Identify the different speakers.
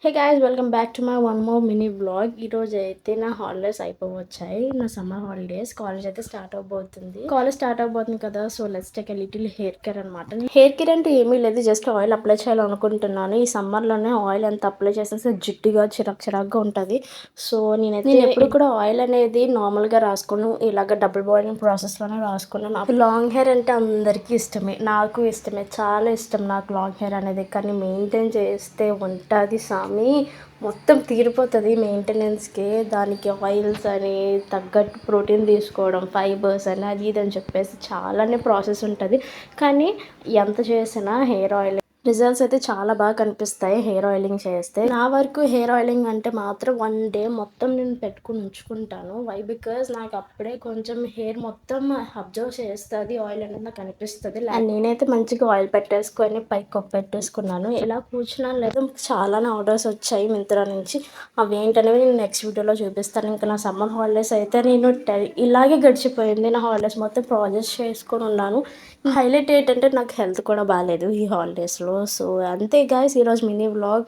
Speaker 1: Hey guys welcome back to my one more mini blog. ఈరోజు అయితే నా holidays అయిపోవచ్చాయి. నా సమ్మర్ హాలిడేస్. కాలేజ్ అయితే స్టార్ట్ అవబోతుంది కదా. So let's take a little hair care అనమాట. హెయిర్ కేర్ అంటే ఏమీ లేదు, జస్ట్ ఆయిల్ అప్లై చేయాలనుకుంటున్నాను. ఈ సమ్మర్లోనే ఆయిల్ ఎంత అప్లై చేస్తే జిడ్డుగా చిరాక్గా ఉంటుంది. సో నేను ఎప్పుడు కూడా ఆయిల్ అనేది నార్మల్గా రాసుకున్నాను, ఇలాగ డబుల్ బాయిలింగ్ ప్రాసెస్లోనే రాసుకున్నాను. నాకు లాంగ్ హెయిర్ అంటే అందరికీ ఇష్టమే, నాకు ఇష్టమే, చాలా ఇష్టం నాకు లాంగ్ హెయిర్ అనేది. కానీ మెయింటైన్ చేస్తే ఉంటుంది సామి, మొత్తం తీరిపోతుంది మెయింటెనెన్స్కి. దానికి ఆయిల్స్ అని తగ్గట్టు ప్రోటీన్ తీసుకోవడం, ఫైబర్స్ అని అది ఇది అని చెప్పేసి చాలానే ప్రాసెస్ ఉంటుంది. కానీ ఎంత చేసినా హెయిర్ ఆయిల్ రిజల్ట్స్ అయితే చాలా బాగా కనిపిస్తాయి హెయిర్ ఆయిలింగ్ చేస్తే. నా వరకు హెయిర్ ఆయిలింగ్ అంటే మాత్రం 1 డే మొత్తం నేను పెట్టుకుని ఉంచుకుంటాను. వై బికాజ్ నాకు అప్పుడే కొంచెం హెయిర్ మొత్తం అబ్జర్వ్ చేస్తుంది, ఆయిల్ అనేది నాకు అనిపిస్తుంది. అండ్ నేనైతే మంచిగా ఆయిల్ పెట్టేసుకొని పైకి పెట్టేసుకున్నాను. ఇలా కూర్చున్నాను లేదు, చాలానే ఆర్డర్స్ వచ్చాయి మింత్రా నుంచి. అవి ఏంటనేవి నేను నెక్స్ట్ వీడియోలో చూపిస్తాను. ఇంకా నా సమ్మర్ హాలిడేస్ అయితే నేను ఇలాగే గడిచిపోయింది. నా హాలిడేస్ మొత్తం ప్రాజెక్ట్స్ చేసుకొని ఉన్నాను. హైలైట్ ఏంటంటే నాకు హెల్త్ కూడా బాగాలేదు ఈ హాలిడేస్లో. సో అంతే గాయ్స్, ఈరోజు మినీ వ్లాగ్.